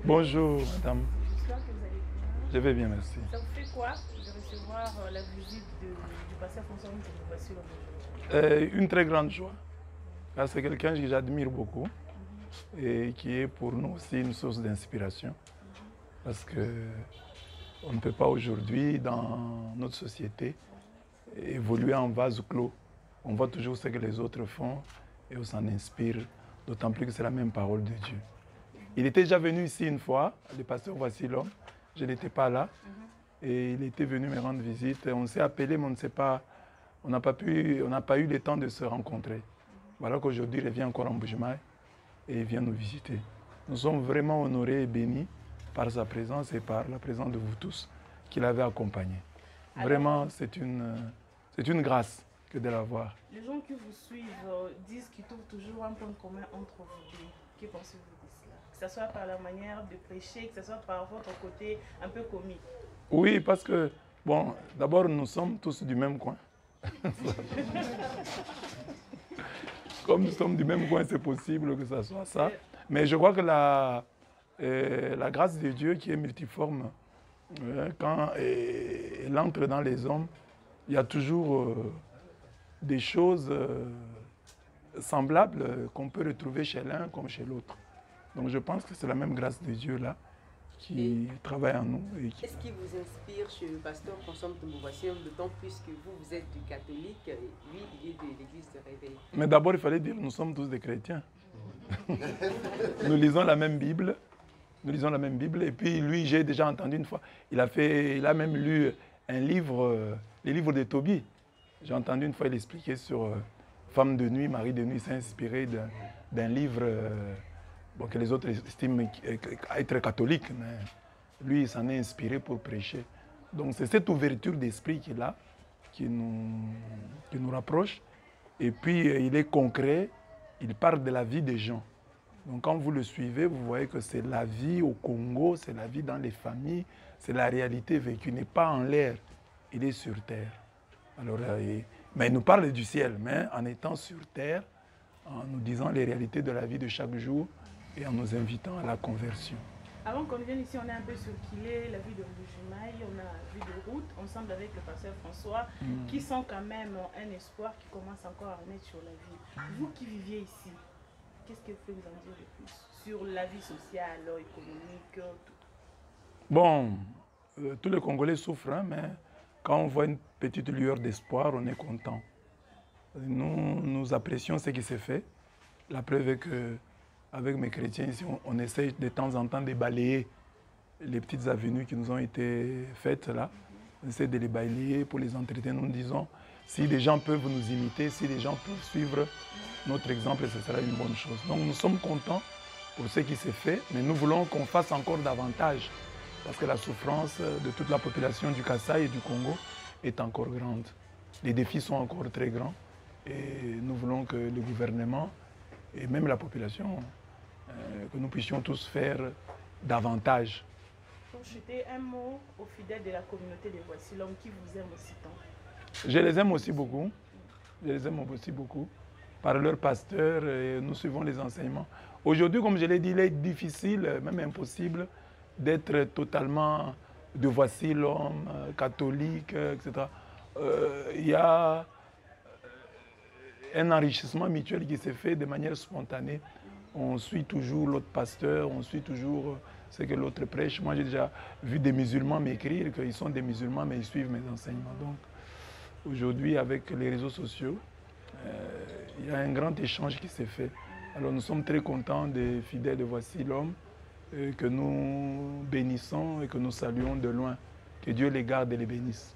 Bonjour, madame. J'espère que vous allez bien. Je vais bien, merci. Ça vous fait quoi de recevoir la visite du pasteur François Moussou? Une très grande joie. C'est quelqu'un que j'admire beaucoup et qui est pour nous aussi une source d'inspiration. Parce qu'on ne peut pas aujourd'hui, dans notre société, évoluer en vase clos. On voit toujours ce que les autres font et on s'en inspire, d'autant plus que c'est la même parole de Dieu. Il était déjà venu ici une fois, le pasteur Voici l'homme. Je n'étais pas là. Et il était venu me rendre visite. On s'est appelé, mais on ne sait pas, on n'a pas eu le temps de se rencontrer. Voilà qu'aujourd'hui, il revient encore en Bujumaï et il vient nous visiter. Nous sommes vraiment honorés et bénis par sa présence et par la présence de vous tous qui l'avez accompagné. Vraiment, c'est une grâce que de l'avoir. Les gens qui vous suivent disent qu'ils trouvent toujours un point commun entre vous deux. Que pensez-vous de cela? Que ce soit par la manière de prêcher, que ce soit par votre côté un peu comique. Oui, parce que, bon, d'abord, nous sommes tous du même coin. Comme nous sommes du même coin, c'est possible que ça soit ça. Mais je crois que la grâce de Dieu qui est multiforme, quand elle entre dans les hommes, il y a toujours des choses semblables qu'on peut retrouver chez l'un comme chez l'autre. Donc je pense que c'est la même grâce de Dieu là qui travaille en nous. Qu'est-ce qui vous inspire chez le pasteur François Moussou, d'autant plus que vous êtes du catholique et lui, il est de l'église de Réveil? Mais d'abord, il fallait dire que nous sommes tous des chrétiens. Nous lisons la même Bible. Nous lisons la même Bible. Et puis lui, j'ai déjà entendu une fois, il a même lu un livre, les livres de Tobie. J'ai entendu une fois, il expliquait sur Femme de nuit, Marie de nuit, s'est inspiré d'un livre que les autres estiment être catholique. Mais lui, il s'en est inspiré pour prêcher. Donc c'est cette ouverture d'esprit qu'il a qui nous rapproche. Et puis il est concret, il parle de la vie des gens. Donc quand vous le suivez, vous voyez que c'est la vie au Congo, c'est la vie dans les familles, c'est la réalité vécue. Il n'est pas en l'air, il est sur terre. Alors, mais il nous parle du ciel, mais en étant sur terre, en nous disant les réalités de la vie de chaque jour et en nous invitant à la conversion. Avant qu'on vienne ici, on est un peu circulé la vie de Bujumaï, on a vu de route ensemble avec le pasteur François, qui sent quand même un espoir qui commence encore à renaître sur la vie. Vous qui viviez ici, qu'est-ce que vous pouvez nous en dire de plus sur la vie sociale, économique, tout? Bon, tous les Congolais souffrent, hein, mais quand on voit une petite lueur d'espoir, on est content. Nous apprécions ce qui s'est fait. La preuve est qu'avec mes chrétiens ici, on essaie de temps en temps de balayer les petites avenues qui nous ont été faites là. On essaie de les balayer pour les entretenir. Nous disons, si des gens peuvent nous imiter, si des gens peuvent suivre notre exemple, ce sera une bonne chose. Donc nous sommes contents pour ce qui s'est fait, mais nous voulons qu'on fasse encore davantage. Parce que la souffrance de toute la population du Kasaï et du Congo est encore grande. Les défis sont encore très grands et nous voulons que le gouvernement et même la population, que nous puissions tous faire davantage. Pour jeter un mot aux fidèles de la communauté de Voici l'homme qui vous aime aussi tant. Je les aime aussi beaucoup. Je les aime aussi beaucoup. Par leur pasteur, et nous suivons les enseignements. Aujourd'hui, comme je l'ai dit, il est difficile, même impossible, d'être totalement de Voici l'homme, catholique, etc. Il y a un enrichissement mutuel qui s'est fait de manière spontanée. On suit toujours l'autre pasteur, on suit toujours ce que l'autre prêche. Moi, j'ai déjà vu des musulmans m'écrire qu'ils sont des musulmans, mais ils suivent mes enseignements. Donc, aujourd'hui, avec les réseaux sociaux, il y a un grand échange qui s'est fait. Alors, nous sommes très contents des fidèles de Voici l'homme, que nous bénissons et que nous saluons de loin. Que Dieu les garde et les bénisse.